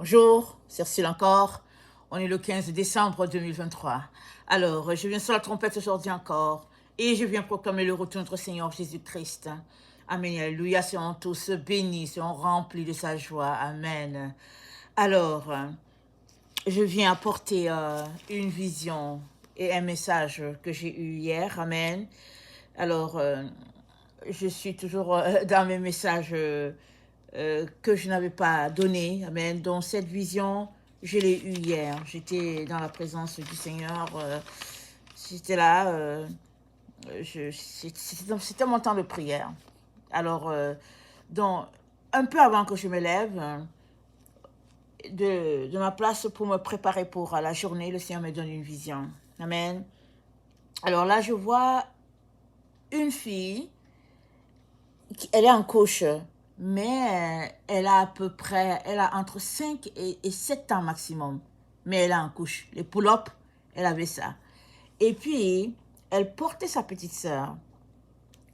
Bonjour, c'est Cyril encore. On est le 15 décembre 2023. Alors, je viens sur la trompette aujourd'hui encore et je viens proclamer le retour de notre Seigneur Jésus-Christ. Amen. Alléluia. Soyons tous bénis, soyons remplis de sa joie. Amen. Alors, je viens apporter une vision et un message que j'ai eu hier. Amen. Alors, je suis toujours dans mes messages que je n'avais pas donné. Amen. Donc cette vision, je l'ai eue hier. J'étais dans la présence du Seigneur. J'étais là. C'était mon temps de prière. Alors, donc, un peu avant que je me lève de ma place pour me préparer pour la journée, le Seigneur me donne une vision. Amen. Alors là, je vois une fille, elle est en couche, mais elle a à peu près, elle a entre 5 et 7 ans maximum. Mais elle est en couche. Les pull-ups, elle avait ça. Et puis, elle portait sa petite sœur.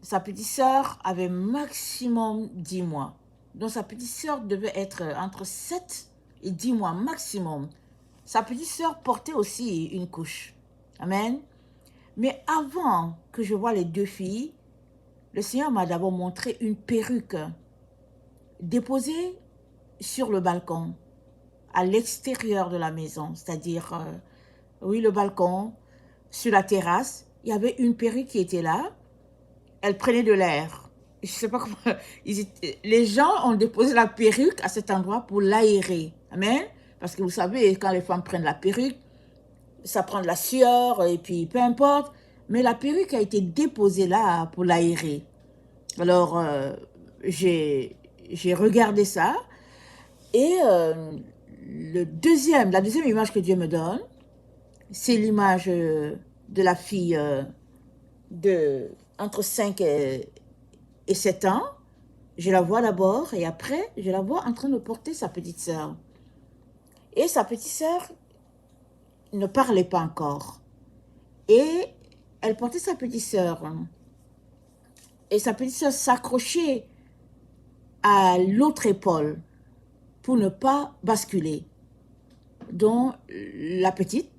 Sa petite sœur avait maximum 10 mois. Donc, sa petite sœur devait être entre 7 et 10 mois maximum. Sa petite sœur portait aussi une couche. Amen. Mais avant que je voie les deux filles, le Seigneur m'a d'abord montré une perruque déposée sur le balcon, à l'extérieur de la maison, c'est-à-dire, oui, le balcon, sur la terrasse. Il y avait une perruque qui était là, elle prenait de l'air. Je ne sais pas comment, les gens ont déposé la perruque à cet endroit pour l'aérer. Amen. Parce que vous savez, quand les femmes prennent la perruque, ça prend de la sueur et puis peu importe. Mais la perruque a été déposée là pour l'aérer. Alors, j'ai regardé ça et la deuxième image que Dieu me donne, c'est l'image de la fille de entre 5 et 7 ans. Je la vois d'abord et après, je la vois en train de porter sa petite sœur. Et sa petite sœur ne parlait pas encore. Et elle portait sa petite sœur. Et sa petite sœur s'accrochait à l'autre épaule pour ne pas basculer. Donc, la petite,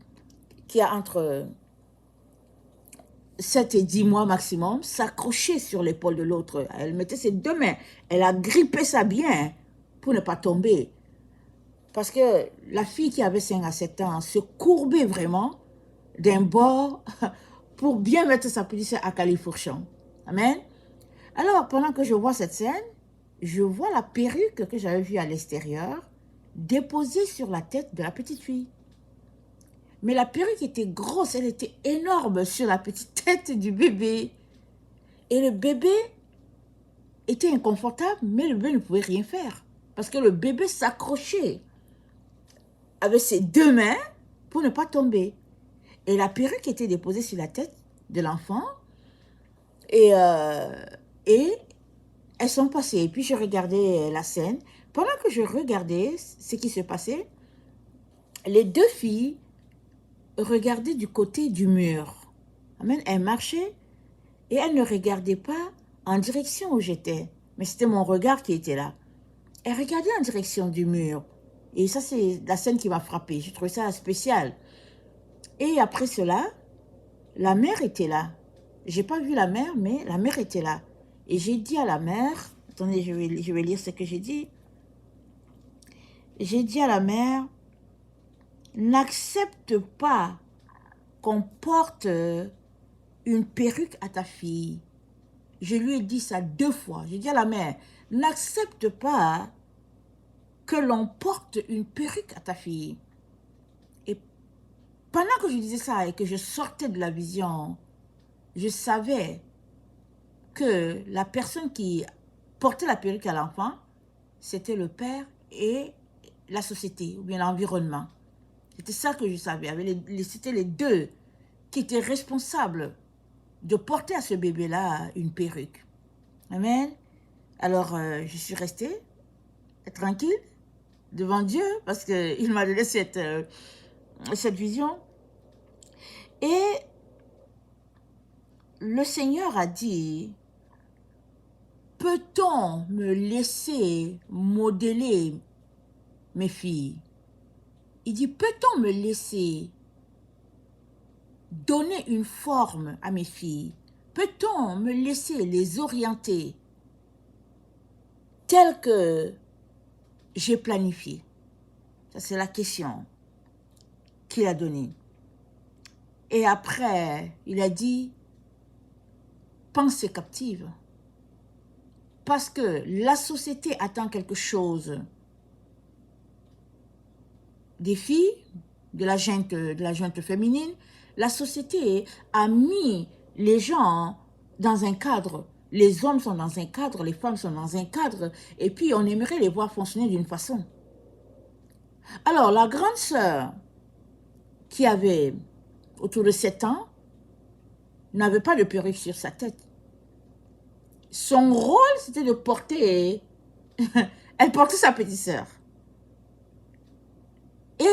qui a entre 7 et 10 mois maximum, s'accrochait sur l'épaule de l'autre. Elle mettait ses deux mains, elle a grippé ça bien pour ne pas tomber. Parce que la fille qui avait 5 à 7 ans se courbait vraiment d'un bord pour bien mettre sa petite sœur à califourchon. Amen. Alors, pendant que je vois cette scène, je vois la perruque que j'avais vue à l'extérieur déposée sur la tête de la petite fille. Mais la perruque était grosse, elle était énorme sur la petite tête du bébé. Et le bébé était inconfortable, mais le bébé ne pouvait rien faire. Parce que le bébé s'accrochait avec ses deux mains pour ne pas tomber. Et la perruque était déposée sur la tête de l'enfant. Et, et elles sont passées. Et puis je regardais la scène. Pendant que je regardais ce qui se passait, les deux filles regardaient du côté du mur. Amen. Elles marchaient et elles ne regardaient pas en direction où j'étais. Mais c'était mon regard qui était là. Elles regardaient en direction du mur. Et ça, c'est la scène qui m'a frappée. J'ai trouvé ça spécial. Et après cela, la mère était là. J'ai pas vu la mère, mais la mère était là. Et j'ai dit à la mère, attendez, je vais lire ce que j'ai dit. J'ai dit à la mère, n'accepte pas qu'on porte une perruque à ta fille. Je lui ai dit ça 2 fois. J'ai dit à la mère, n'accepte pas que l'on porte une perruque à ta fille. Et pendant que je disais ça et que je sortais de la vision, je savais que la personne qui portait la perruque à l'enfant, c'était le père et la société, ou bien l'environnement. C'était ça que je savais. C'était les deux qui étaient responsables de porter à ce bébé-là une perruque. Amen. Alors, je suis restée tranquille devant Dieu parce qu'il m'a donné cette vision. Et le Seigneur a dit, peut-on me laisser modeler mes filles. Il dit, peut-on me laisser donner une forme à mes filles? Peut-on me laisser les orienter telles que j'ai planifié? Ça, c'est la question qu'il a donnée. Et après, il a dit, pensée captive. Parce que la société attend quelque chose des filles, de la gente féminine. La société a mis les gens dans un cadre. Les hommes sont dans un cadre, les femmes sont dans un cadre. Et puis, on aimerait les voir fonctionner d'une façon. Alors, la grande sœur, qui avait autour de 7 ans, n'avait pas de perruque sur sa tête. Son rôle, c'était de porter... Elle portait sa petite sœur. Et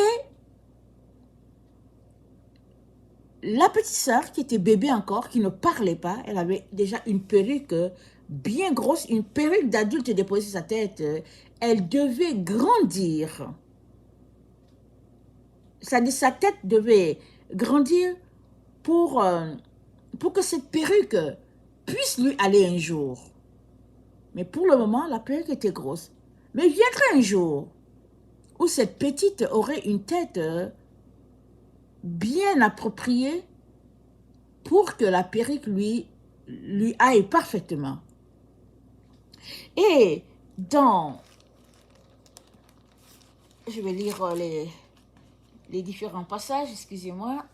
la petite sœur, qui était bébé encore, qui ne parlait pas, elle avait déjà une perruque bien grosse, une perruque d'adulte déposée sur sa tête. Elle devait grandir. C'est-à-dire, sa tête devait grandir pour que cette perruque puisse lui aller un jour. Mais pour le moment, la perruque était grosse. Mais viendrait un jour où cette petite aurait une tête bien appropriée pour que la perruque lui aille parfaitement. Et dans... Je vais lire les différents passages, excusez-moi.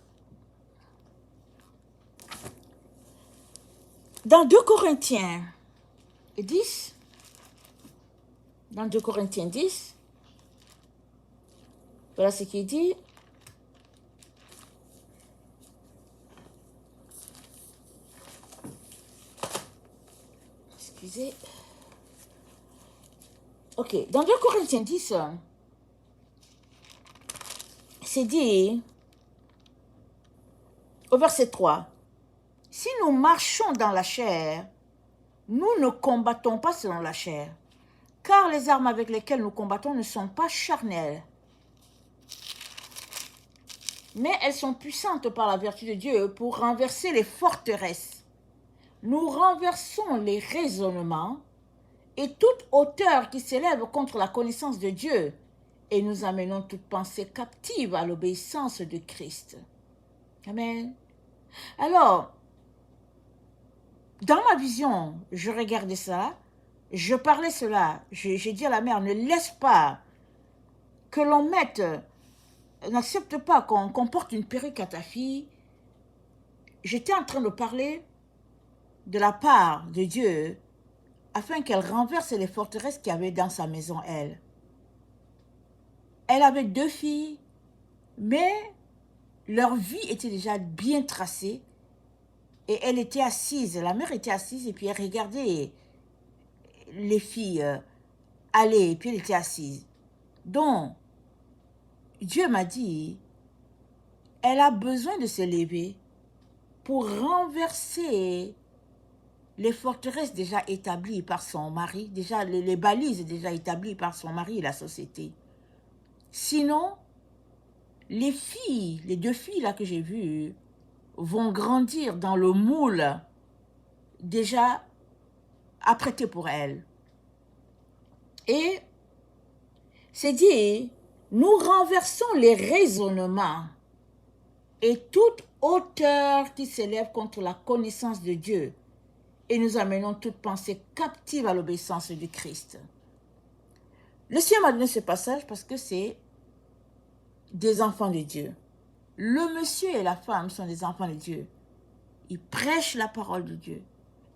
Dans 2 Corinthiens 10, dans 2 Corinthiens 10, voilà ce qu'il dit. Excusez. Ok, dans 2 Corinthiens 10, c'est dit, au verset 3, « Si nous marchons dans la chair, nous ne combattons pas selon la chair, car les armes avec lesquelles nous combattons ne sont pas charnelles, mais elles sont puissantes par la vertu de Dieu pour renverser les forteresses. Nous renversons les raisonnements et toute hauteur qui s'élève contre la connaissance de Dieu, et nous amenons toute pensée captive à l'obéissance de Christ. » Amen. Alors, dans ma vision, je regardais ça, je parlais cela, j'ai dit à la mère, ne laisse pas que l'on mette, n'accepte pas qu'on porte une perruque à ta fille. J'étais en train de parler de la part de Dieu afin qu'elle renverse les forteresses qu'il y avait dans sa maison, elle. Elle avait 2 filles, mais leur vie était déjà bien tracée. Et elle était assise, la mère était assise, et puis elle regardait les filles aller, et puis elle était assise. Donc, Dieu m'a dit, elle a besoin de se lever pour renverser les forteresses déjà établies par son mari, déjà les balises déjà établies par son mari et la société. Sinon, les filles, les 2 filles là que j'ai vues, vont grandir dans le moule déjà apprêté pour elles. Et c'est dit, nous renversons les raisonnements et toute hauteur qui s'élève contre la connaissance de Dieu, et nous amenons toute pensée captive à l'obéissance du Christ. Le Seigneur m'a donné ce passage parce que c'est des enfants de Dieu. Le monsieur et la femme sont des enfants de Dieu. Ils prêchent la parole de Dieu.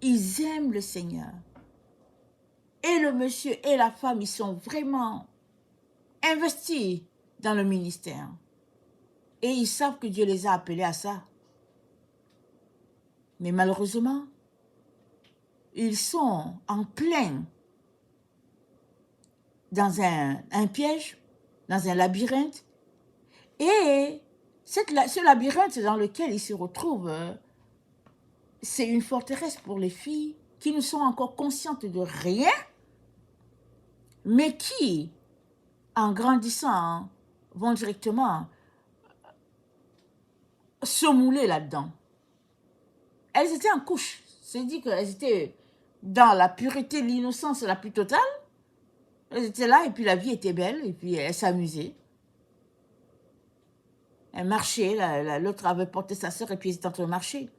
Ils aiment le Seigneur. Et le monsieur et la femme, ils sont vraiment investis dans le ministère. Et ils savent que Dieu les a appelés à ça. Mais malheureusement, ils sont en plein dans un piège, dans un labyrinthe. Et ce labyrinthe dans lequel ils se retrouvent, c'est une forteresse pour les filles qui ne sont encore conscientes de rien, mais qui, en grandissant, vont directement se mouler là-dedans. Elles étaient en couche. C'est dit qu'elles étaient dans la pureté, l'innocence la plus totale. Elles étaient là et puis la vie était belle et puis elles s'amusaient. Elles marchaient, l'autre avait porté sa sœur et puis ils étaient en train de marcher.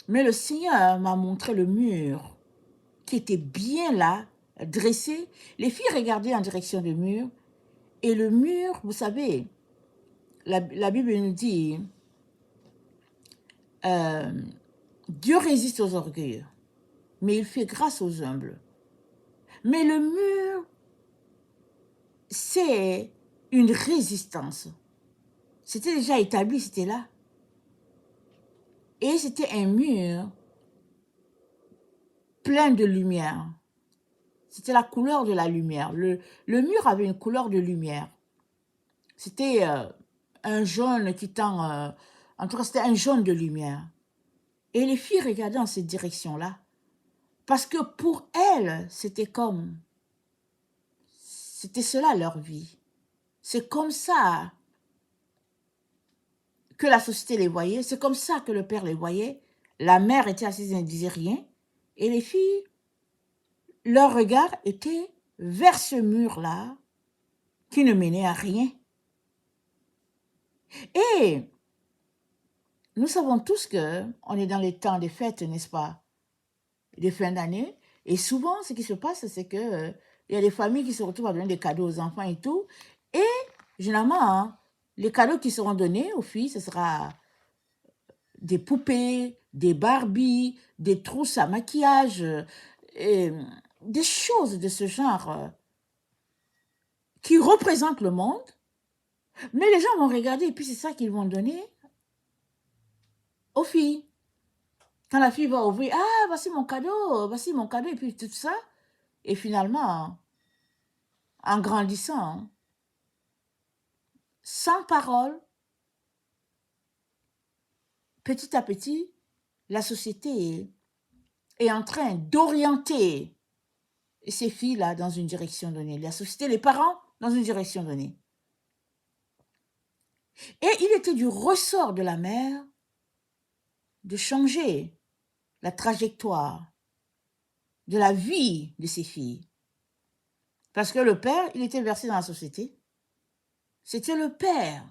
Mais le Seigneur m'a montré le mur qui était bien là, dressé. Les filles regardaient en direction du mur. Et le mur, vous savez, la Bible nous dit, Dieu résiste aux orgueilleux, mais il fait grâce aux humbles. Mais le mur, c'est une résistance. C'était déjà établi, c'était là. Et c'était un mur plein de lumière. C'était la couleur de la lumière. Le mur avait une couleur de lumière. C'était un jaune qui tend... en tout cas, c'était un jaune de lumière. Et les filles regardaient dans cette direction-là. Parce que pour elles, c'était comme... C'était cela leur vie. C'est comme ça que la société les voyait. C'est comme ça que le père les voyait. La mère était assise et ne disait rien. Et les filles, leur regard était vers ce mur-là qui ne menait à rien. Et nous savons tous qu'on est dans les temps des fêtes, n'est-ce pas? Des fins d'année. Et souvent, ce qui se passe, c'est que il y a des familles qui se retrouvent à donner des cadeaux aux enfants et tout. Et généralement, hein, les cadeaux qui seront donnés aux filles, ce sera des poupées, des Barbies, des trousses à maquillage, et des choses de ce genre qui représentent le monde. Mais les gens vont regarder et puis c'est ça qu'ils vont donner aux filles. Quand la fille va ouvrir, ah, voici mon cadeau, et puis tout ça. Et finalement, en grandissant, sans parole, petit à petit, la société est en train d'orienter ces filles-là dans une direction donnée. La société, les parents, dans une direction donnée. Et il était du ressort de la mère de changer la trajectoire de la vie de ses filles. Parce que le père, il était versé dans la société. C'était le père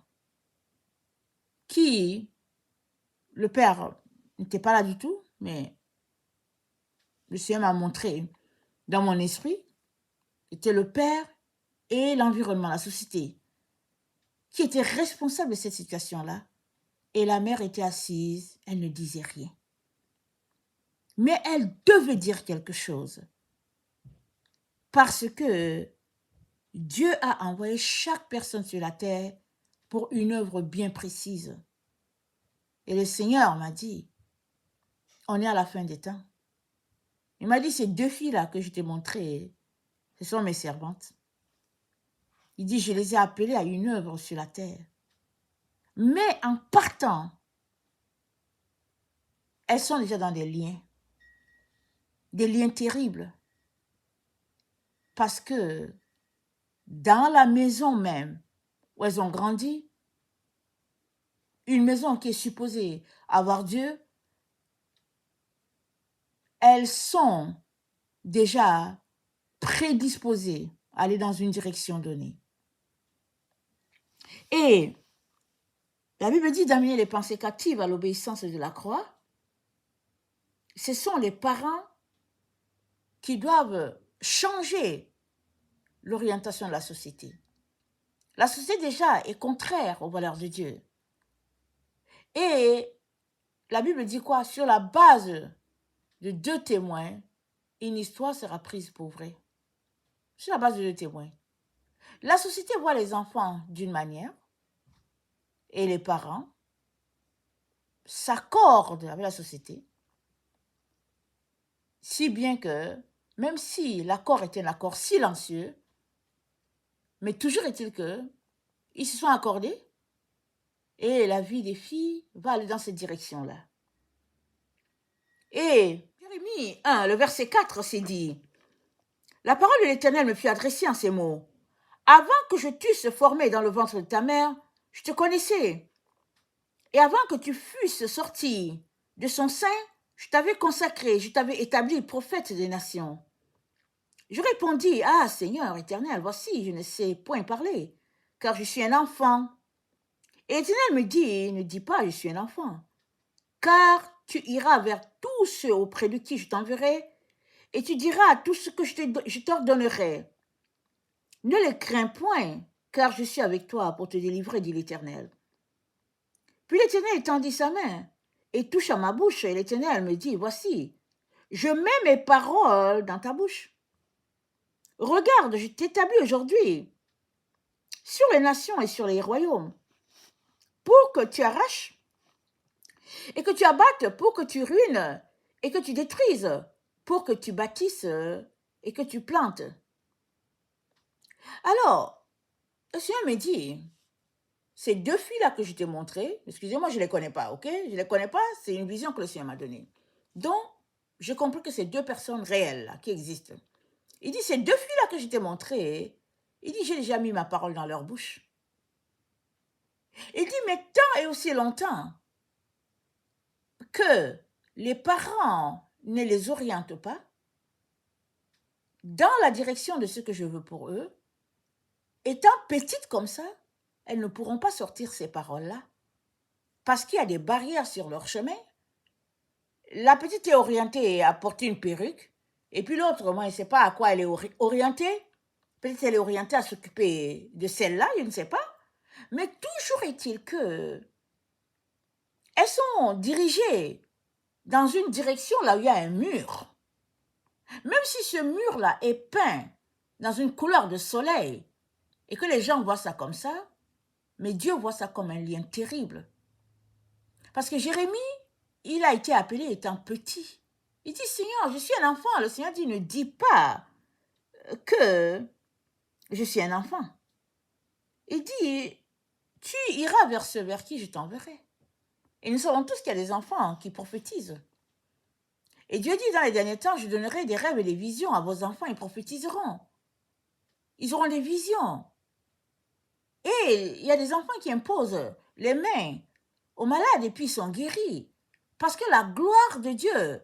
le père n'était pas là du tout, mais le Seigneur m'a montré dans mon esprit, c'était le père et l'environnement, la société, qui étaient responsables de cette situation-là. Et la mère était assise, elle ne disait rien. Mais elle devait dire quelque chose. Parce que Dieu a envoyé chaque personne sur la terre pour une œuvre bien précise. Et le Seigneur m'a dit, on est à la fin des temps. Il m'a dit, ces deux filles-là que je t'ai montrées, ce sont mes servantes. Il dit, je les ai appelées à une œuvre sur la terre. Mais en partant, elles sont déjà dans des liens terribles. Parce que dans la maison même où elles ont grandi, une maison qui est supposée avoir Dieu, elles sont déjà prédisposées à aller dans une direction donnée. Et la Bible dit d'amener les pensées captives à l'obéissance de la croix. Ce sont les parents qui doivent changer l'orientation de la société. La société déjà est contraire aux valeurs de Dieu. Et la Bible dit quoi? Sur la base de 2 témoins, une histoire sera prise pour vraie. Sur la base de 2 témoins. La société voit les enfants d'une manière et les parents s'accordent avec la société, si bien que, même si l'accord était un accord silencieux, mais toujours est-il qu'ils se sont accordés et la vie des filles va aller dans cette direction-là. Et Jérémie 1, le verset 4, c'est dit, « La parole de l'Éternel me fut adressée en ces mots. Avant que je t'eusse formé dans le ventre de ta mère, je te connaissais. Et avant que tu fusses sorti de son sein, je t'avais consacré, je t'avais établi prophète des nations. Je répondis, ah Seigneur éternel, voici, je ne sais point parler, car je suis un enfant. Et l'Éternel me dit, ne dis pas, je suis un enfant, car tu iras vers tous ceux auprès de qui je t'enverrai, et tu diras tout ce que je t'ordonnerai. Ne les crains point, car je suis avec toi pour te délivrer, dit l'Éternel. Puis l'Éternel étendit sa main et touche à ma bouche, et l'Éternel me dit, voici, je mets mes paroles dans ta bouche. Regarde, je t'établis aujourd'hui sur les nations et sur les royaumes, pour que tu arraches et que tu abattes, pour que tu ruines et que tu détruises, pour que tu bâtisses et que tu plantes. Alors, le Seigneur me dit, ces deux filles-là que je t'ai montrées, excusez-moi, je ne les connais pas, ok? Je ne les connais pas, c'est une vision que le Seigneur m'a donnée. Donc, j'ai compris que c'est deux personnes réelles là, qui existent. Il dit, ces deux filles-là que je t'ai montrées, il dit, j'ai déjà mis ma parole dans leur bouche. Il dit, mais tant et aussi longtemps que les parents ne les orientent pas dans la direction de ce que je veux pour eux, étant petites comme ça, elles ne pourront pas sortir ces paroles-là parce qu'il y a des barrières sur leur chemin. La petite est orientée à porter une perruque, et puis l'autre, moi, je ne sais pas à quoi elle est orientée. Peut-être elle est orientée à s'occuper de celle-là, je ne sais pas. Mais toujours est-il que elles sont dirigées dans une direction là où il y a un mur. Même si ce mur-là est peint dans une couleur de soleil et que les gens voient ça comme ça, mais Dieu voit ça comme un lien terrible. Parce que Jérémie, il a été appelé étant petit. Il dit, Seigneur, je suis un enfant. Le Seigneur dit, ne dis pas que je suis un enfant. Il dit, tu iras vers ceux vers qui je t'enverrai. Et nous savons tous qu'il y a des enfants qui prophétisent. Et Dieu dit, dans les derniers temps, je donnerai des rêves et des visions à vos enfants, ils prophétiseront. Ils auront des visions. Et il y a des enfants qui imposent les mains aux malades et puis ils sont guéris. Parce que la gloire de Dieu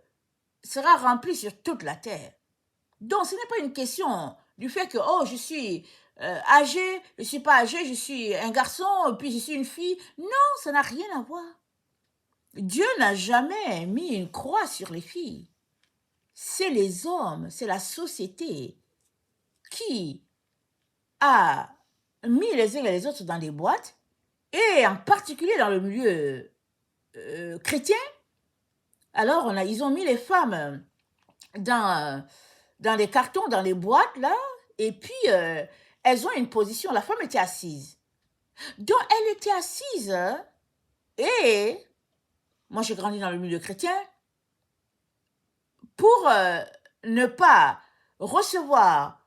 sera remplie sur toute la terre. Donc, ce n'est pas une question du fait que, oh, je suis âgé, je ne suis pas âgé, je suis un garçon, puis je suis une fille. Non, ça n'a rien à voir. Dieu n'a jamais mis une croix sur les filles. C'est les hommes, c'est la société qui a mis les uns et les autres dans des boîtes, et en particulier dans le milieu chrétien. Alors, ils ont mis les femmes dans des cartons, dans les boîtes, là, et puis elles ont une position. La femme était assise. Donc, elle était assise, et moi, j'ai grandi dans le milieu chrétien, pour ne pas recevoir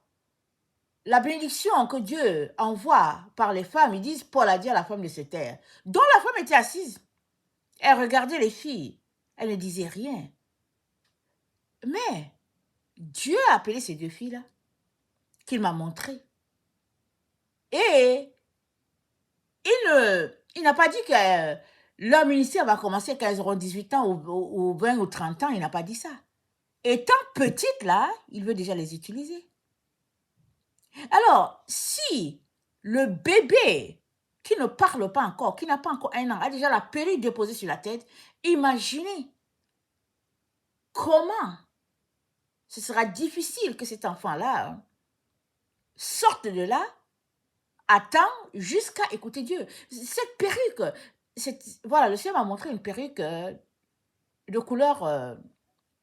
la bénédiction que Dieu envoie par les femmes. Ils disent, Paul a dit à la femme de se taire. Donc, la femme était assise. Elle regardait les filles. Elle ne disait rien. Mais Dieu a appelé ces deux filles-là, qu'il m'a montrées. Et il n'a pas dit que leur ministère va commencer quand elles auront 18 ans ou 20 ou 30 ans. Il n'a pas dit ça. Étant petites, là, il veut déjà les utiliser. Alors, si le bébé qui ne parle pas encore, qui n'a pas encore 1 an, a déjà la perruque déposée sur la tête, imaginez comment ce sera difficile que cet enfant-là sorte de là à temps jusqu'à écouter Dieu. Cette perruque, voilà, le Seigneur m'a montré une perruque de couleur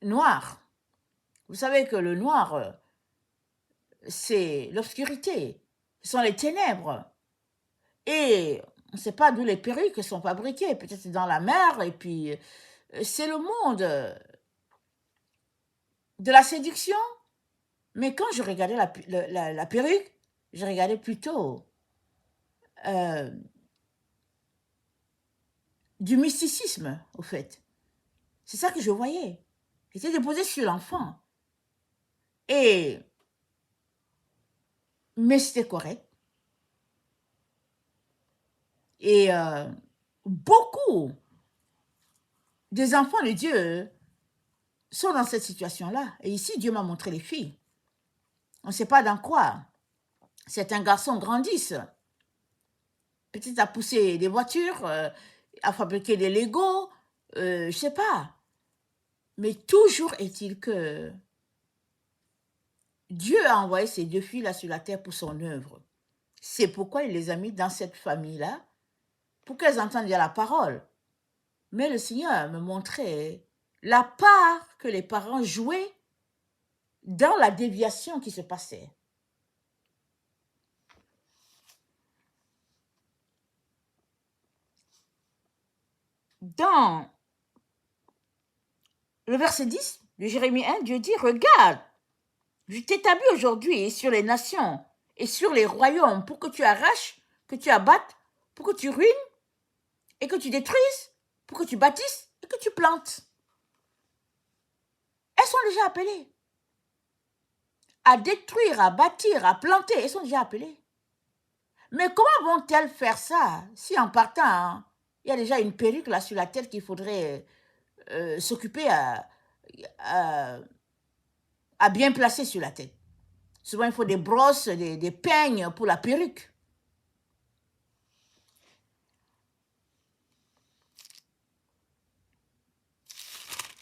noire. Vous savez que le noir, c'est l'obscurité, ce sont les ténèbres. Et on ne sait pas d'où les perruques sont fabriquées, peut-être dans la mer, et puis c'est le monde de la séduction. Mais quand je regardais la perruque, je regardais plutôt du mysticisme, au fait. C'est ça que je voyais. C'était déposé sur l'enfant. Mais c'était correct. Et beaucoup des enfants de Dieu sont dans cette situation-là. Et ici, Dieu m'a montré les filles. On ne sait pas dans quoi. Certains garçons grandissent. Peut-être à pousser des voitures, à fabriquer des Legos, je ne sais pas. Mais toujours est-il que Dieu a envoyé ces deux filles-là sur la terre pour son œuvre. C'est pourquoi il les a mis dans cette famille-là, pour qu'elles entendent dire la parole. Mais le Seigneur me montrait la part que les parents jouaient dans la déviation qui se passait. Dans le verset 10 de Jérémie 1, Dieu dit, « Regarde, je t'établis aujourd'hui sur les nations et sur les royaumes pour que tu arraches, que tu abattes, pour que tu ruines et que tu détruises, pour que tu bâtisses et que tu plantes. » Elles sont déjà appelées. À détruire, à bâtir, à planter, elles sont déjà appelées. Mais comment vont-elles faire ça si en partant, hein, il y a déjà une perruque là sur la tête qu'il faudrait s'occuper à bien placer sur la tête. Souvent, il faut des brosses, des peignes pour la perruque.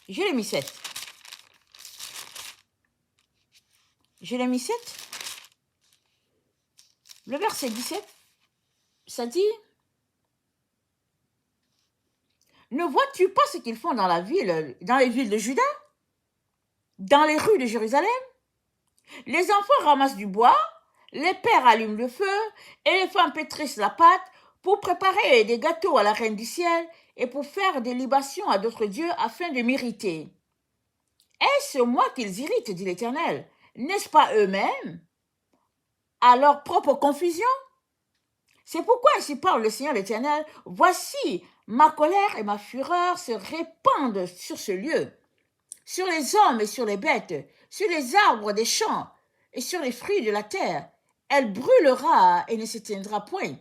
Jérémie 7. Jérémie 7, le verset 17, ça dit, « Ne vois-tu pas ce qu'ils font dans les villes de Juda, dans les rues de Jérusalem? Les enfants ramassent du bois, les pères allument le feu, et les femmes pétrissent la pâte pour préparer des gâteaux à la reine du ciel et pour faire des libations à d'autres dieux afin de m'irriter. Est-ce moi qu'ils irritent, dit l'Éternel? N'est-ce pas eux-mêmes, à leur propre confusion? C'est pourquoi ainsi parle le Seigneur l'Éternel, voici, ma colère et ma fureur se répandent sur ce lieu, sur les hommes et sur les bêtes, sur les arbres des champs et sur les fruits de la terre. Elle brûlera et ne s'éteindra point.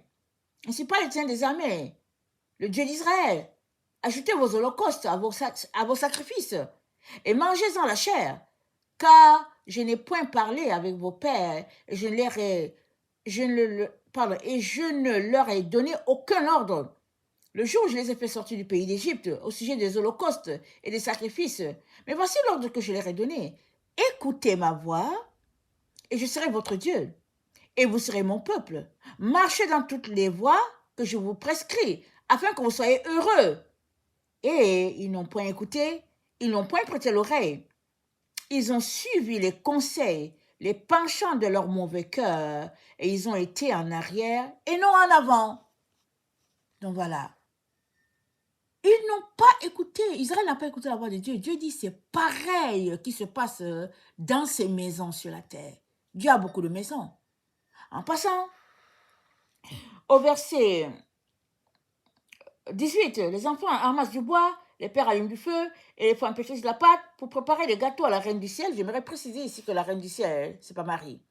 Ainsi parle l'Éternel des armées, le Dieu d'Israël. Ajoutez vos holocaustes à vos sacrifices et mangez-en la chair, car je n'ai point parlé avec vos pères et je ne leur ai donné aucun ordre. Le jour où je les ai fait sortir du pays d'Égypte au sujet des holocaustes et des sacrifices, mais voici l'ordre que je leur ai donné. Écoutez ma voix et je serai votre Dieu et vous serez mon peuple. Marchez dans toutes les voies que je vous prescris afin que vous soyez heureux. Et ils n'ont point écouté, ils n'ont point prêté l'oreille. Ils ont suivi les conseils, les penchants de leur mauvais cœur, et ils ont été en arrière et non en avant. Donc voilà. Ils n'ont pas écouté, Israël n'a pas écouté la voix de Dieu. Dieu dit c'est pareil qui se passe dans ces maisons sur la terre. Dieu a beaucoup de maisons. En passant au verset 18, les enfants amassent du bois, les pères allument du feu et les femmes pétrissent la pâte pour préparer des gâteaux à la reine du ciel. J'aimerais préciser ici que la reine du ciel, c'est pas Marie.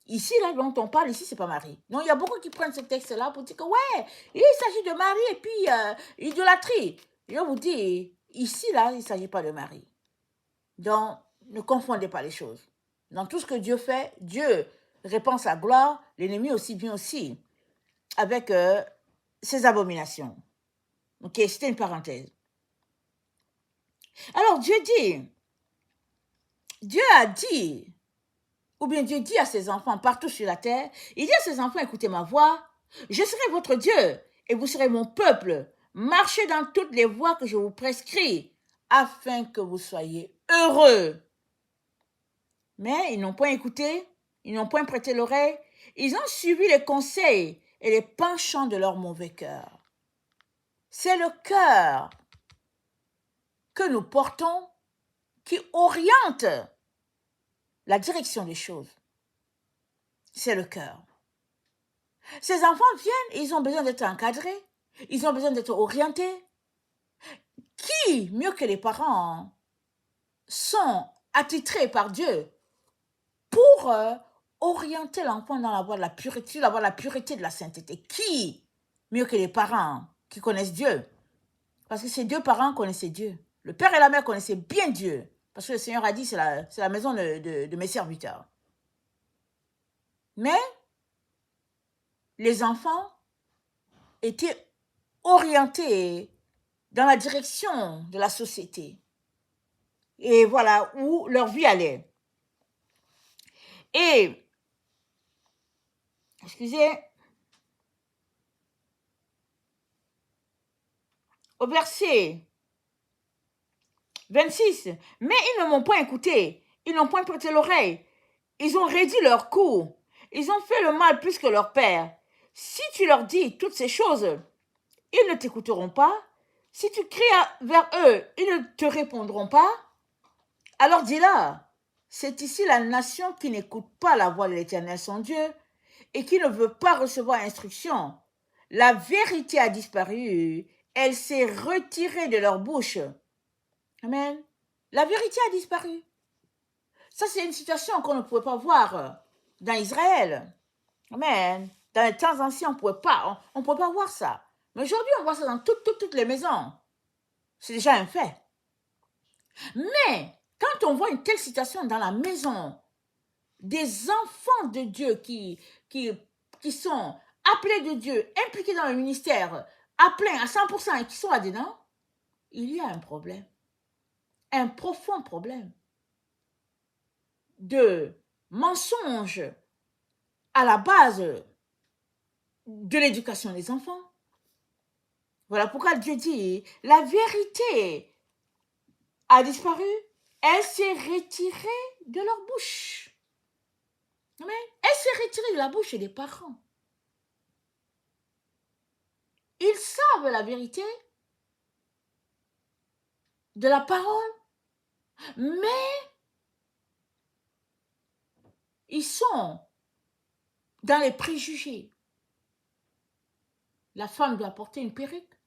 Ici, là, dont on parle, ici, c'est pas Marie. Donc, il y a beaucoup qui prennent ce texte-là pour dire que, ouais, il s'agit de Marie et puis idolâtrie. Je vous dis, ici, là, il ne s'agit pas de Marie. Donc, ne confondez pas les choses. Dans tout ce que Dieu fait, Dieu répand sa gloire, l'ennemi aussi vient aussi avec ses abominations. Ok, c'était une parenthèse. Alors, Dieu a dit, ou bien Dieu dit à ses enfants partout sur la terre, il dit à ses enfants, écoutez ma voix, je serai votre Dieu et vous serez mon peuple. Marchez dans toutes les voies que je vous prescris afin que vous soyez heureux. Mais ils n'ont point écouté, ils n'ont point prêté l'oreille, ils ont suivi les conseils et les penchants de leur mauvais cœur. C'est le cœur que nous portons qui oriente la direction des choses. C'est le cœur. Ces enfants viennent, ils ont besoin d'être encadrés, ils ont besoin d'être orientés. Qui, mieux que les parents, sont attitrés par Dieu pour orienter l'enfant dans la voie de la pureté, la voie de la pureté de la sainteté? Qui? mieux que les parents qui connaissent Dieu. Parce que ces deux parents connaissaient Dieu. Le père et la mère connaissaient bien Dieu. Parce que le Seigneur a dit, c'est la maison de mes serviteurs. Mais les enfants étaient orientés dans la direction de la société. Et voilà où leur vie allait. Et, excusez, au verset 26, mais ils ne m'ont point écouté, ils n'ont point prêté l'oreille, ils ont réduit leur cou, ils ont fait le mal plus que leur père. Si tu leur dis toutes ces choses, ils ne t'écouteront pas. Si tu cries vers eux, ils ne te répondront pas. Alors dis-leur, c'est ici la nation qui n'écoute pas la voix de l'Éternel son Dieu et qui ne veut pas recevoir instruction. La vérité a disparu, elle s'est retirée de leur bouche. Amen. La vérité a disparu. Ça, c'est une situation qu'on ne pouvait pas voir dans Israël. Amen. Dans les temps anciens, on ne pouvait pas voir ça. Mais aujourd'hui, on voit ça dans toutes les maisons. C'est déjà un fait. Mais quand on voit une telle situation dans la maison, des enfants de Dieu qui sont appelés de Dieu, impliqués dans le ministère, à plein, à 100% et qui sont là-dedans, il y a un problème. Un profond problème de mensonge à la base de l'éducation des enfants. Voilà pourquoi Dieu dit, la vérité a disparu, elle s'est retirée de leur bouche. Amen. Elle s'est retirée de la bouche des parents. Ils savent la vérité de la parole, mais ils sont dans les préjugés. La femme doit porter une perruque,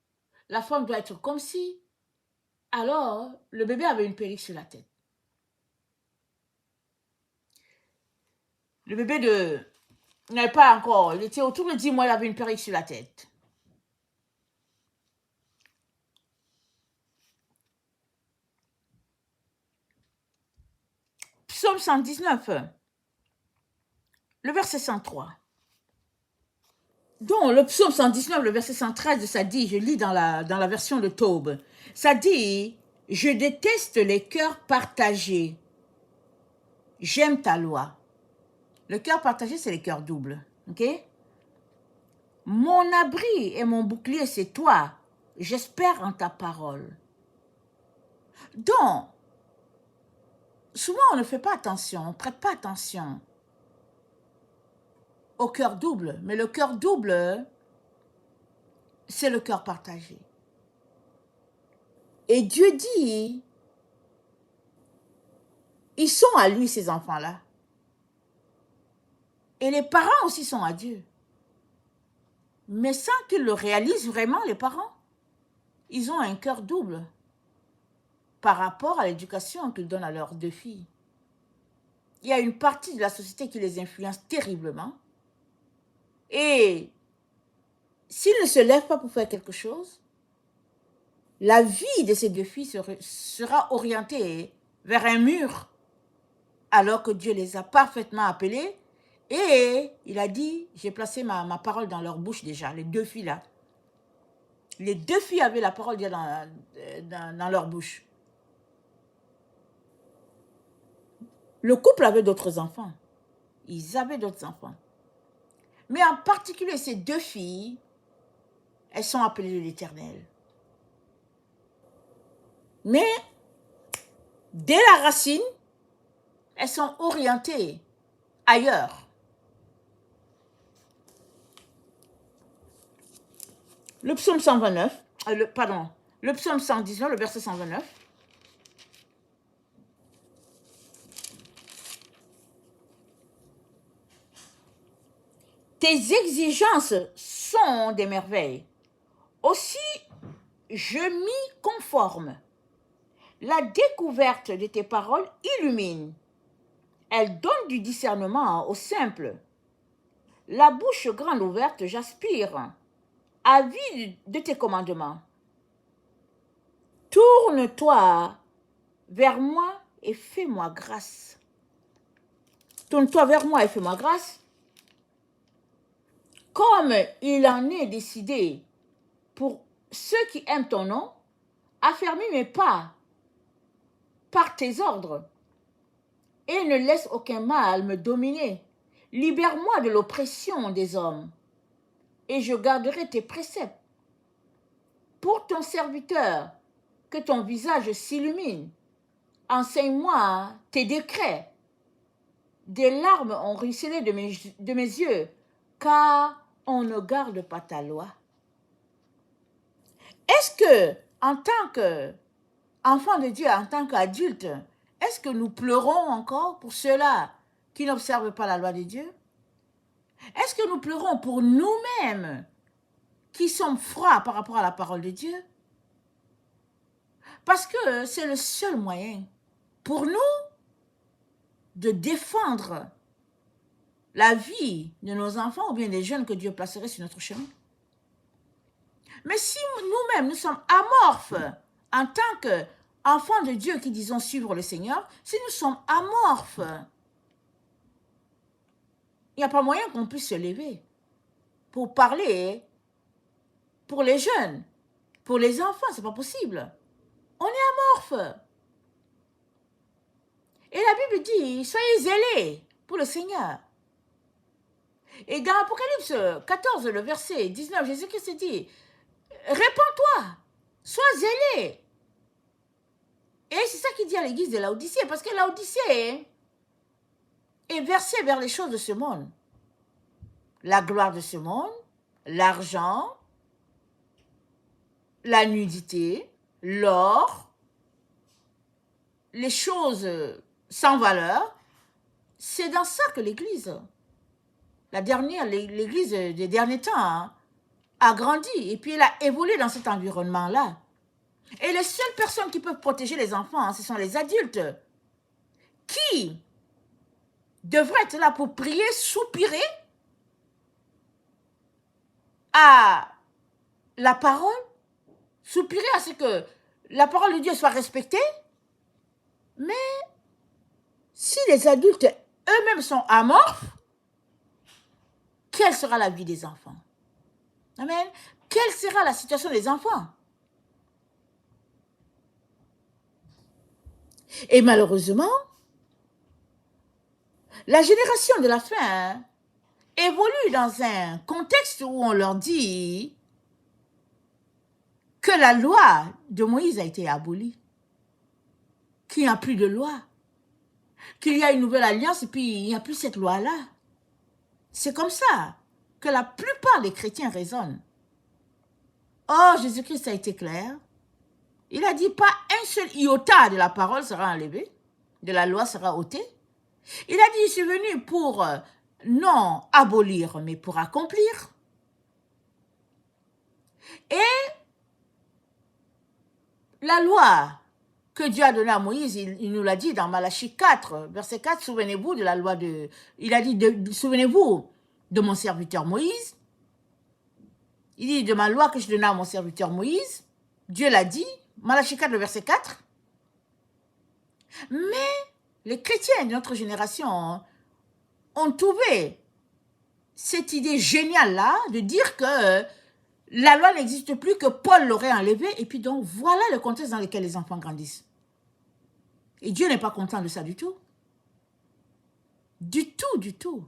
la femme doit être comme si. Alors, le bébé avait une perruque sur la tête. Le bébé n'avait pas encore, il était autour de 10 mois, il avait une perruque sur la tête. Psaume 119, le verset 103. Donc, le psaume 119, le verset 113, ça dit, je lis dans la version de Taube, ça dit, je déteste les cœurs partagés. J'aime ta loi. Le cœur partagé, c'est les cœurs doubles. Ok? Mon abri et mon bouclier, c'est toi. J'espère en ta parole. Donc, souvent, on ne fait pas attention, on ne prête pas attention au cœur double. Mais le cœur double, c'est le cœur partagé. Et Dieu dit, ils sont à lui, ces enfants-là. Et les parents aussi sont à Dieu. Mais sans qu'ils le réalisent vraiment, les parents, ils ont un cœur double par rapport à l'éducation qu'ils donnent à leurs deux filles. Il y a une partie de la société qui les influence terriblement. Et s'ils ne se lèvent pas pour faire quelque chose, la vie de ces deux filles sera orientée vers un mur, alors que Dieu les a parfaitement appelées. Et il a dit, j'ai placé ma parole dans leur bouche déjà, les deux filles-là. Les deux filles avaient la parole déjà dans leur bouche. Le couple avait d'autres enfants. Ils avaient d'autres enfants. Mais en particulier, ces deux filles, elles sont appelées de l'Éternel. Mais, dès la racine, elles sont orientées ailleurs. Le psaume 129, le psaume 119, le verset 129. Tes exigences sont des merveilles. Aussi, je m'y conforme. La découverte de tes paroles illumine. Elle donne du discernement aux simples. La bouche grande ouverte, j'aspire. avis de tes commandements. Tourne-toi vers moi et fais-moi grâce. Tourne-toi vers moi et fais-moi grâce. Comme il en est décidé pour ceux qui aiment ton nom, affermis mes pas par tes ordres et ne laisse aucun mal me dominer. Libère-moi de l'oppression des hommes et je garderai tes préceptes. Pour ton serviteur, que ton visage s'illumine. Enseigne-moi tes décrets. Des larmes ont ruisselé de mes yeux, car on ne garde pas ta loi. Est-ce que, en tant qu'enfant de Dieu, en tant qu'adulte, est-ce que nous pleurons encore pour ceux-là qui n'observent pas la loi de Dieu? Est-ce que nous pleurons pour nous-mêmes qui sommes froids par rapport à la parole de Dieu? Parce que c'est le seul moyen pour nous de défendre la vie de nos enfants ou bien des jeunes que Dieu placerait sur notre chemin. Mais si nous-mêmes, nous sommes amorphes en tant qu'enfants de Dieu qui disons suivre le Seigneur, si nous sommes amorphes, il n'y a pas moyen qu'on puisse se lever pour parler pour les jeunes, pour les enfants, c'est pas possible. On est amorphes. Et la Bible dit, soyez zélés pour le Seigneur. Et dans Apocalypse 14, le verset 19, Jésus-Christ dit, répands-toi, sois zélé. Et c'est ça qu'il dit à l'église de Laodicée, parce que Laodicée est versée vers les choses de ce monde. La gloire de ce monde, l'argent, la nudité, l'or, les choses sans valeur. C'est dans ça que l'église, l'église des derniers temps, a grandi. Et puis elle a évolué dans cet environnement-là. Et les seules personnes qui peuvent protéger les enfants, ce sont les adultes qui devraient être là pour prier, soupirer à la parole, soupirer à ce que la parole de Dieu soit respectée. Mais si les adultes eux-mêmes sont amorphes, quelle sera la vie des enfants? Amen. Quelle sera la situation des enfants? Et malheureusement, la génération de la fin évolue dans un contexte où on leur dit que la loi de Moïse a été abolie, qu'il n'y a plus de loi, qu'il y a une nouvelle alliance et puis il n'y a plus cette loi-là. C'est comme ça que la plupart des chrétiens raisonnent. Or, Jésus-Christ a été clair. Il a dit pas un seul iota de la parole sera enlevé, de la loi sera ôté. Il a dit, je suis venu pour non abolir, mais pour accomplir. Et la loi que Dieu a donnée à Moïse, il nous l'a dit dans Malachie 4, verset 4, souvenez-vous de la loi de... Il a dit, souvenez-vous de mon serviteur Moïse. Il dit, de ma loi que je donnais à mon serviteur Moïse. Dieu l'a dit, Malachie 4, verset 4. Mais les chrétiens de notre génération ont trouvé cette idée géniale-là de dire que la loi n'existe plus, que Paul l'aurait enlevée, et puis donc voilà le contexte dans lequel les enfants grandissent. Et Dieu n'est pas content de ça du tout. Du tout, du tout.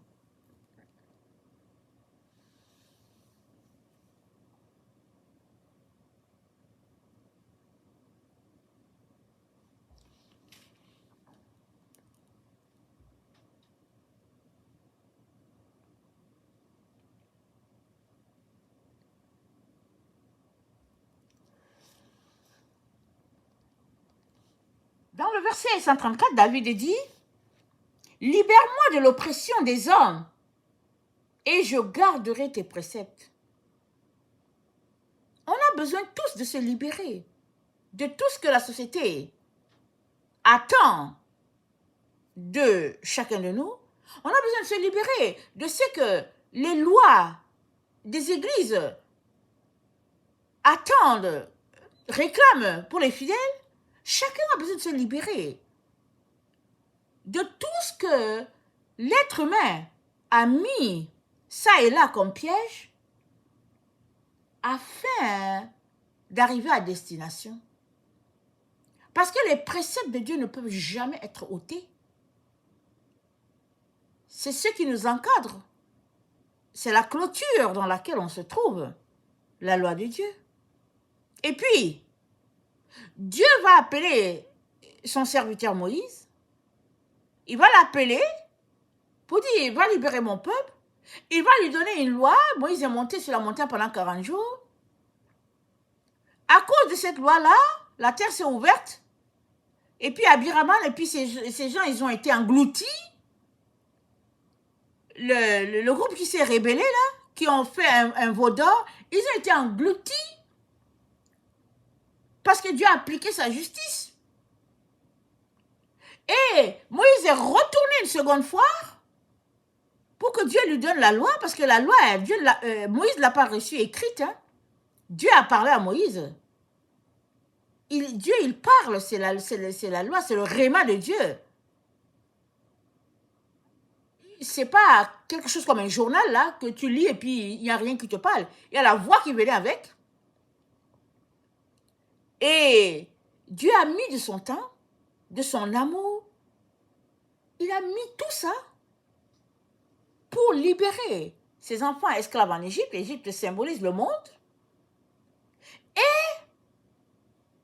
Dans le verset 134, David dit, « Libère-moi de l'oppression des hommes, et je garderai tes préceptes. » On a besoin tous de se libérer de tout ce que la société attend de chacun de nous. On a besoin de se libérer de ce que les lois des églises attendent, réclament pour les fidèles. Chacun a besoin de se libérer de tout ce que l'être humain a mis ça et là comme piège afin d'arriver à destination. Parce que les préceptes de Dieu ne peuvent jamais être ôtés. C'est ce qui nous encadre. C'est la clôture dans laquelle on se trouve, la loi de Dieu. Et puis, Dieu va appeler son serviteur Moïse. Il va l'appeler pour dire, il va libérer mon peuple. Il va lui donner une loi. Moïse est monté sur la montagne pendant 40 jours. À cause de cette loi-là, la terre s'est ouverte. Et puis Abiraman et puis ces gens, ils ont été engloutis. Le groupe qui s'est rébellé là, qui ont fait un veau d'or, ils ont été engloutis parce que Dieu a appliqué sa justice. Et Moïse est retourné une seconde fois pour que Dieu lui donne la loi, parce que la loi, Moïse ne l'a pas reçue écrite. Hein. Dieu a parlé à Moïse. Dieu, il parle, c'est la loi, c'est le réma de Dieu. C'est pas quelque chose comme un journal là que tu lis et puis il n'y a rien qui te parle. Il y a la voix qui venait avec. Et Dieu a mis de son temps, de son amour, il a mis tout ça pour libérer ses enfants esclaves en Égypte. L'Égypte symbolise le monde. Et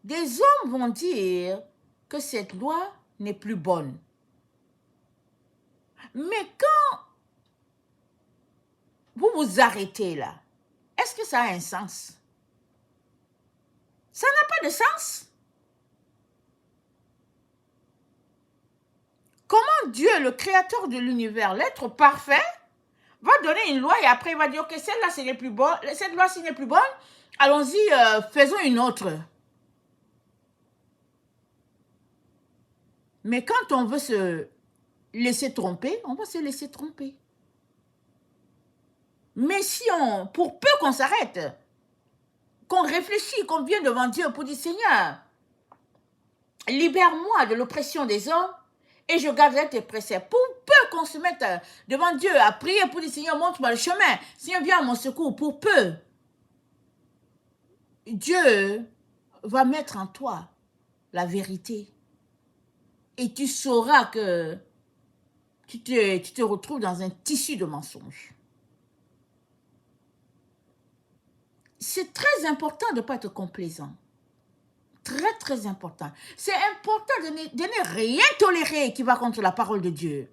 des hommes vont dire que cette loi n'est plus bonne. Mais quand vous vous arrêtez là, est-ce que ça a un sens? Ça n'a pas de sens. Comment Dieu, le créateur de l'univers, l'être parfait, va donner une loi et après il va dire que celle-là, ce n'est plus bon, cette loi, ce n'est plus bonne, allons-y, faisons une autre. Mais quand on veut se laisser tromper, on va se laisser tromper. Mais si pour peu qu'on s'arrête, qu'on réfléchit, qu'on vienne devant Dieu pour dire, Seigneur, libère-moi de l'oppression des hommes et je garderai tes préceptes. Pour peu qu'on se mette devant Dieu à prier pour dire, Seigneur, montre-moi le chemin. Seigneur, viens à mon secours. Pour peu, Dieu va mettre en toi la vérité. Et tu sauras que tu te retrouves dans un tissu de mensonges. C'est très important de ne pas être complaisant. Très, très important. C'est important de ne rien tolérer qui va contre la parole de Dieu.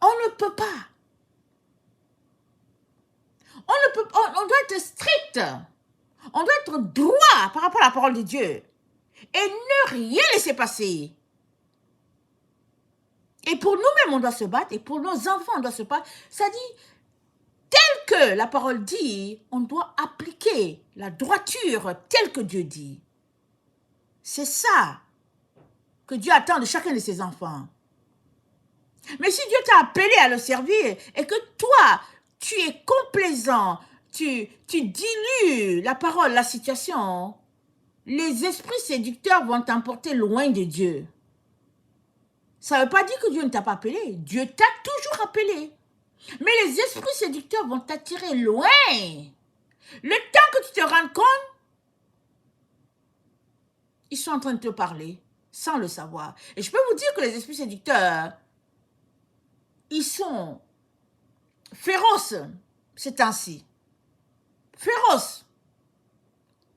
On ne peut pas. On doit être strict. On doit être droit par rapport à la parole de Dieu. Et ne rien laisser passer. Et pour nous-mêmes, on doit se battre. Et pour nos enfants, on doit se battre. Ça dit, tel que la parole dit, on doit appliquer la droiture telle que Dieu dit. C'est ça que Dieu attend de chacun de ses enfants. Mais si Dieu t'a appelé à le servir et que toi, tu es complaisant, tu dilues la parole, la situation, les esprits séducteurs vont t'emporter loin de Dieu. Ça ne veut pas dire que Dieu ne t'a pas appelé. Dieu t'a toujours appelé. Mais les esprits séducteurs vont t'attirer loin. Le temps que tu te rends compte, ils sont en train de te parler sans le savoir. Et je peux vous dire que les esprits séducteurs, ils sont féroces ces temps-ci. Féroces.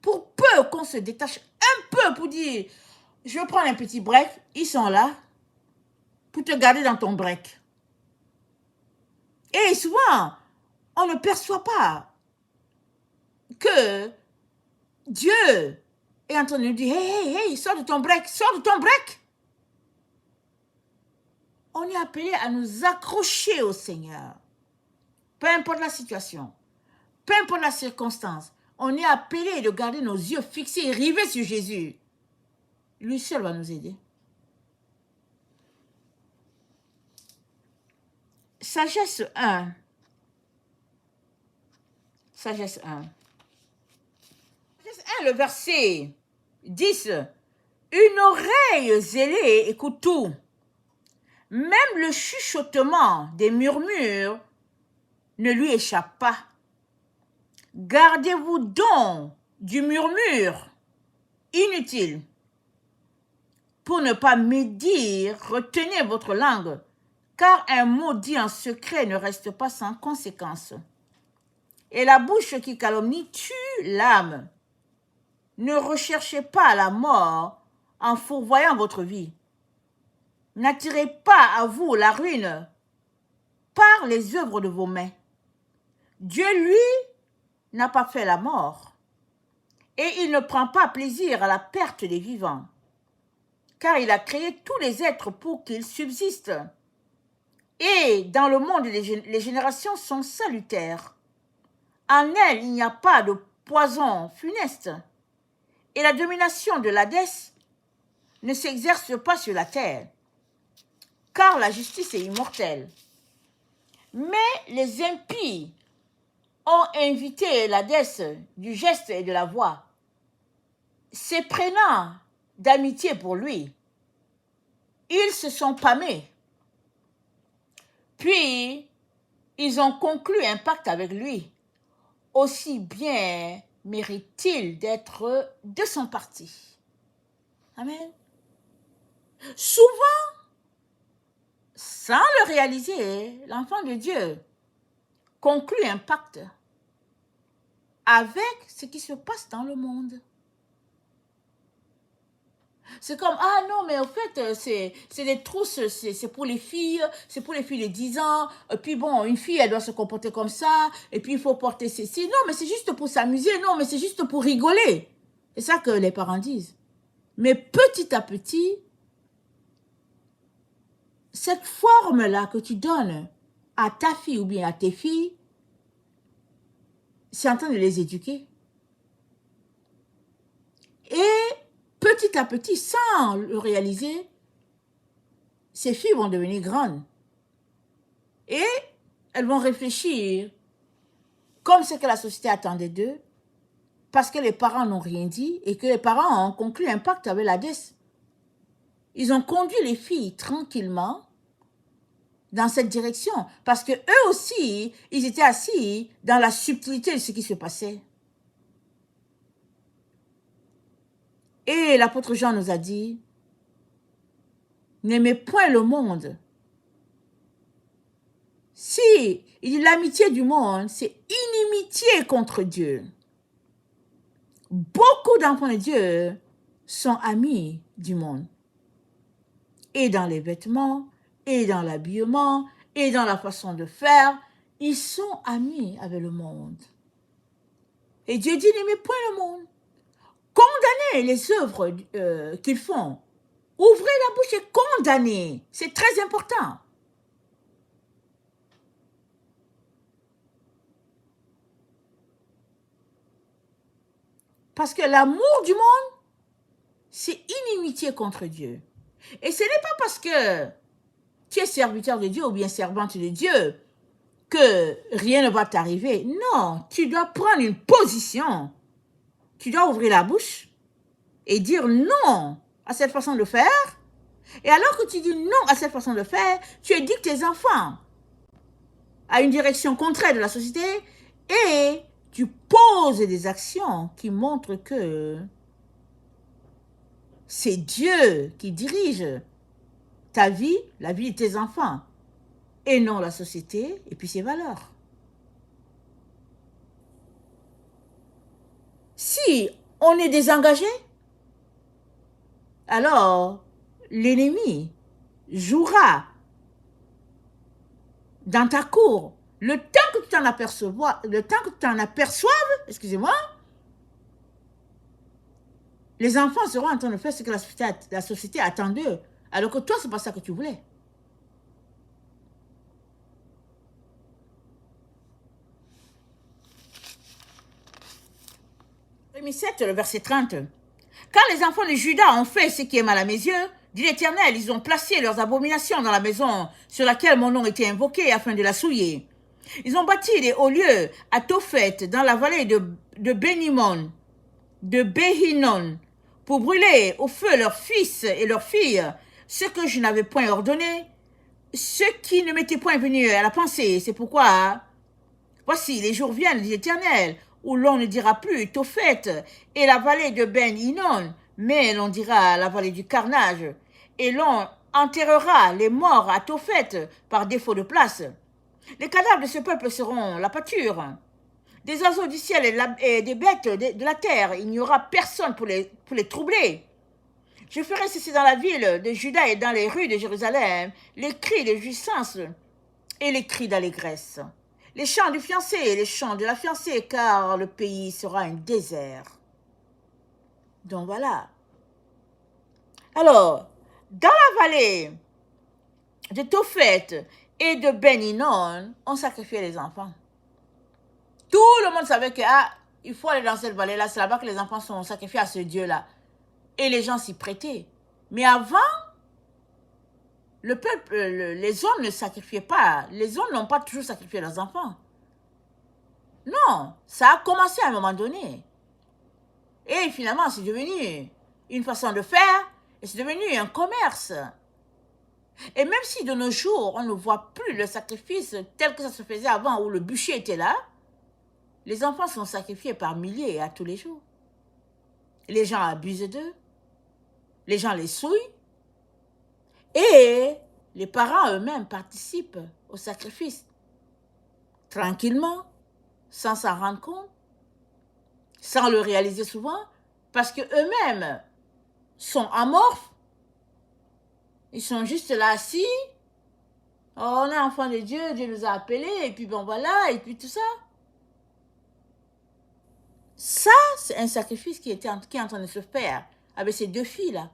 Pour peu qu'on se détache un peu pour dire, je vais prendre un petit break, ils sont là pour te garder dans ton break. Et souvent, on ne perçoit pas que Dieu est en train de nous dire, hey, sors de ton break, sors de ton break. On est appelé à nous accrocher au Seigneur. Peu importe la situation, peu importe la circonstance, on est appelé de garder nos yeux fixés et rivés sur Jésus. Lui seul va nous aider. Sagesse 1. Sagesse 1. le verset 10. Une oreille zélée écoute tout. Même le chuchotement des murmures ne lui échappe pas. Gardez-vous donc du murmure inutile. Pour ne pas médire, retenez votre langue, car un mot dit en secret ne reste pas sans conséquence. Et la bouche qui calomnie tue l'âme. Ne recherchez pas la mort en fourvoyant votre vie. N'attirez pas à vous la ruine par les œuvres de vos mains. Dieu, lui, n'a pas fait la mort, et il ne prend pas plaisir à la perte des vivants, car il a créé tous les êtres pour qu'ils subsistent. Et dans le monde, les générations sont salutaires. En elles, il n'y a pas de poison funeste, et la domination de l'Hadès ne s'exerce pas sur la terre, car la justice est immortelle. Mais les impies ont invité l'Hadès du geste et de la voix, s'éprenant d'amitié pour lui. Ils se sont pâmés. Puis, ils ont conclu un pacte avec lui. Aussi bien mérite-t-il d'être de son parti. Amen. Souvent, sans le réaliser, l'enfant de Dieu conclut un pacte avec ce qui se passe dans le monde. C'est comme, ah non, mais au fait, c'est des trousses, c'est pour les filles de 10 ans, et puis bon, une fille, elle doit se comporter comme ça, et puis il faut porter ceci. Non, mais c'est juste pour s'amuser, non, mais c'est juste pour rigoler. C'est ça que les parents disent. Mais petit à petit, cette forme-là que tu donnes à ta fille ou bien à tes filles, c'est en train de les éduquer. Et petit à petit, sans le réaliser, ces filles vont devenir grandes. Et elles vont réfléchir comme ce que la société attendait d'eux, parce que les parents n'ont rien dit et que les parents ont conclu un pacte avec l'Hadès. Ils ont conduit les filles tranquillement dans cette direction, parce que eux aussi, ils étaient assis dans la subtilité de ce qui se passait. Et l'apôtre Jean nous a dit, n'aimez point le monde. Si il dit l'amitié du monde, c'est inimitié contre Dieu. Beaucoup d'enfants de Dieu sont amis du monde. Et dans les vêtements, et dans l'habillement, et dans la façon de faire, ils sont amis avec le monde. Et Dieu dit, n'aimez point le monde. Condamnez les œuvres qu'ils font. Ouvrez la bouche et condamnez. C'est très important. Parce que l'amour du monde, c'est inimitié contre Dieu. Et ce n'est pas parce que tu es serviteur de Dieu ou bien servante de Dieu que rien ne va t'arriver. Non, tu dois prendre une position. Tu dois ouvrir la bouche et dire non à cette façon de faire. Et alors que tu dis non à cette façon de faire, tu éduques tes enfants à une direction contraire de la société et tu poses des actions qui montrent que c'est Dieu qui dirige ta vie, la vie de tes enfants, et non la société et puis ses valeurs. Si on est désengagé, alors l'ennemi jouera dans ta cour. Le temps que tu t'en aperçoives, excusez-moi, les enfants seront en train de faire ce que la société attend d'eux, alors que toi, c'est pas ça que tu voulais. Jérémie 7, le verset 30. Quand les enfants de Juda ont fait ce qui est mal à mes yeux, dit l'Éternel, ils ont placé leurs abominations dans la maison sur laquelle mon nom était invoqué afin de la souiller. Ils ont bâti des hauts lieux à Tophet dans la vallée de Bénimon, de Béhinon pour brûler au feu leurs fils et leurs filles, ce que je n'avais point ordonné, ce qui ne m'était point venu à la pensée. C'est pourquoi, voici, les jours viennent, dit l'Éternel, où l'on ne dira plus Tophet et la vallée de Ben-Hinnon, mais l'on dira la vallée du carnage, et l'on enterrera les morts à Tophet par défaut de place. Les cadavres de ce peuple seront la pâture. Des oiseaux du ciel et des bêtes de la terre, il n'y aura personne pour les troubler. Je ferai cesser dans la ville de Juda et dans les rues de Jérusalem les cris de jouissance et les cris d'allégresse, les chants du fiancé et les chants de la fiancée, car le pays sera un désert. Donc voilà. Alors, dans la vallée de Tophet et de Ben-Hinnon, on sacrifiait les enfants. Tout le monde savait que il faut aller dans cette vallée-là, c'est là-bas que les enfants sont sacrifiés à ce Dieu-là. Et les gens s'y prêtaient. Mais avant, le peuple, les hommes ne sacrifiaient pas. Les hommes n'ont pas toujours sacrifié leurs enfants. Non, ça a commencé à un moment donné. Et finalement, c'est devenu une façon de faire, et c'est devenu un commerce. Et même si de nos jours, on ne voit plus le sacrifice tel que ça se faisait avant, où le bûcher était là, les enfants sont sacrifiés par milliers à tous les jours. Les gens abusent d'eux, les gens les souillent, et les parents eux-mêmes participent au sacrifice, tranquillement, sans s'en rendre compte, sans le réaliser souvent, parce qu'eux-mêmes sont amorphes, ils sont juste là assis, oh, on est enfant de Dieu, Dieu nous a appelés, et puis bon voilà, et puis tout ça. Ça, c'est un sacrifice qui est en train de se faire avec ces deux filles-là.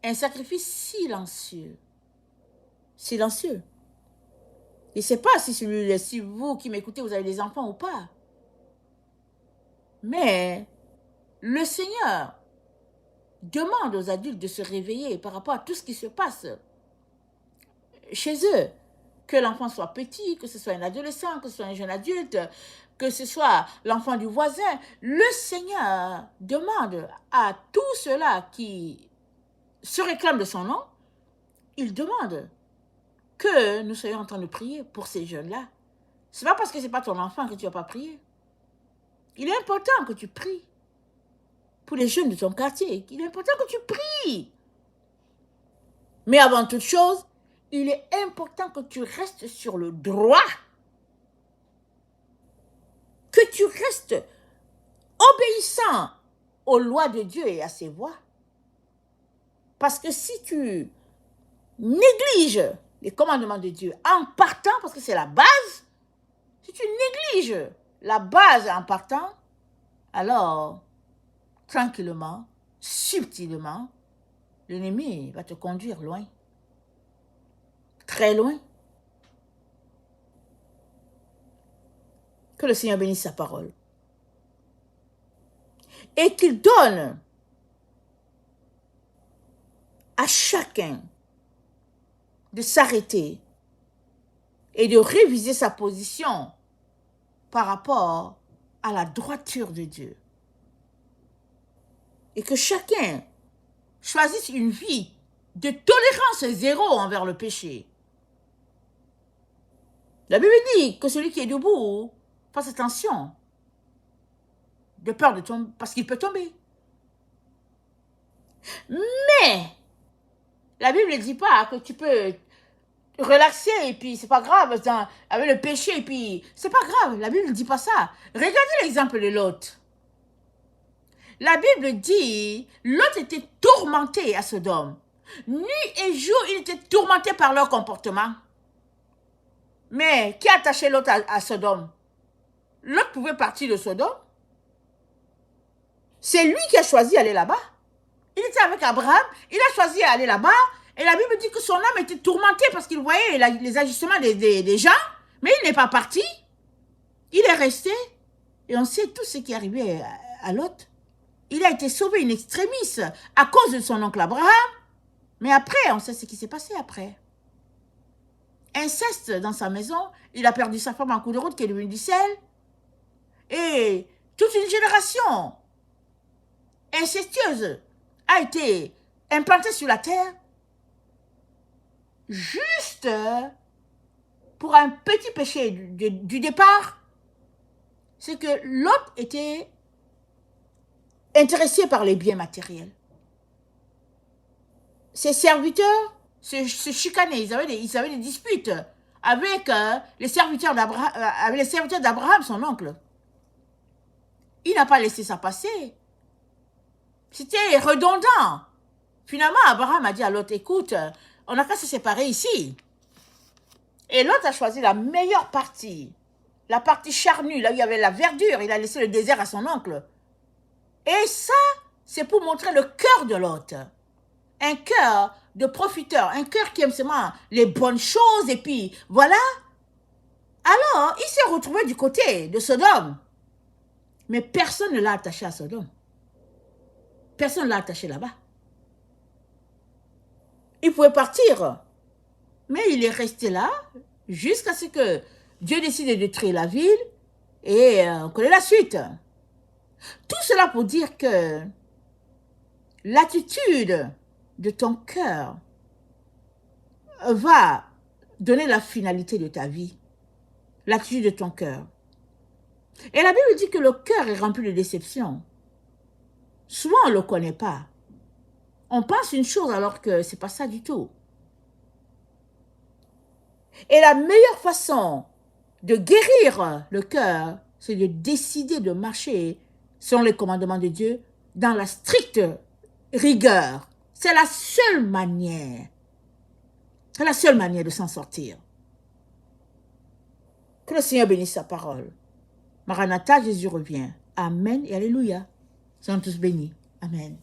Un sacrifice silencieux. Silencieux. Je ne sais pas si vous qui m'écoutez, vous avez des enfants ou pas. Mais le Seigneur demande aux adultes de se réveiller par rapport à tout ce qui se passe chez eux. Que l'enfant soit petit, que ce soit un adolescent, que ce soit un jeune adulte, que ce soit l'enfant du voisin. Le Seigneur demande à tous ceux-là qui se réclament de son nom, il demande que nous soyons en train de prier pour ces jeunes-là. Ce n'est pas parce que ce n'est pas ton enfant que tu ne vas pas prier. Il est important que tu pries pour les jeunes de ton quartier. Il est important que tu pries. Mais avant toute chose, il est important que tu restes sur le droit. Que tu restes obéissant aux lois de Dieu et à ses voies. Parce que si tu négliges les commandements de Dieu en partant, parce que c'est la base, si tu négliges la base en partant, alors, tranquillement, subtilement, l'ennemi va te conduire loin. Très loin. Que le Seigneur bénisse sa parole. Et qu'il donne à chacun de s'arrêter et de réviser sa position par rapport à la droiture de Dieu. Et que chacun choisisse une vie de tolérance zéro envers le péché. La Bible dit que celui qui est debout fasse attention, de peur de tomber, parce qu'il peut tomber. Mais la Bible ne dit pas que tu peux relaxer et puis c'est pas grave avec le péché et puis c'est pas grave. La Bible ne dit pas ça. Regardez l'exemple de Lot. La Bible dit Lot était tourmenté à Sodome. Nuit et jour, il était tourmenté par leur comportement. Mais qui a attaché Lot à Sodome? Lot pouvait partir de Sodome. C'est lui qui a choisi d'aller là-bas. Il était avec Abraham, il a choisi d'aller là-bas. Et la Bible dit que son âme était tourmentée parce qu'il voyait les agissements des gens. Mais il n'est pas parti. Il est resté. Et on sait tout ce qui est arrivé à Lot. Il a été sauvé in extremis à cause de son oncle Abraham. Mais après, on sait ce qui s'est passé après. Inceste dans sa maison. Il a perdu sa femme en cours de route qui est devenue du sel. Et toute une génération incestueuse a été implantée sur la terre juste pour un petit péché du départ, c'est que Lot était intéressé par les biens matériels. Ses serviteurs se chicanaient, ils avaient des disputes avec les serviteurs d'Abraham, son oncle. Il n'a pas laissé ça passer. C'était redondant. Finalement, Abraham a dit à Lot, écoute, on n'a qu'à se séparer ici. Et Lot a choisi la meilleure partie, la partie charnue, là où il y avait la verdure. Il a laissé le désert à son oncle. Et ça, c'est pour montrer le cœur de Lot. Un cœur de profiteur, un cœur qui aime seulement les bonnes choses. Et puis, voilà. Alors, il s'est retrouvé du côté de Sodome. Mais personne ne l'a attaché à Sodome. Personne ne l'a attaché là-bas. Il pouvait partir. Mais il est resté là jusqu'à ce que Dieu décide de détruire la ville. Et on connaît la suite. Tout cela pour dire que l'attitude de ton cœur va donner la finalité de ta vie. L'attitude de ton cœur. Et la Bible dit que le cœur est rempli de déception. Souvent, on ne le connaît pas. On pense une chose alors que ce n'est pas ça du tout. Et la meilleure façon de guérir le cœur, c'est de décider de marcher selon les commandements de Dieu dans la stricte rigueur. C'est la seule manière. C'est la seule manière de s'en sortir. Que le Seigneur bénisse sa parole. Maranatha, Jésus revient. Amen et alléluia. Soyons tous bénis. Amen.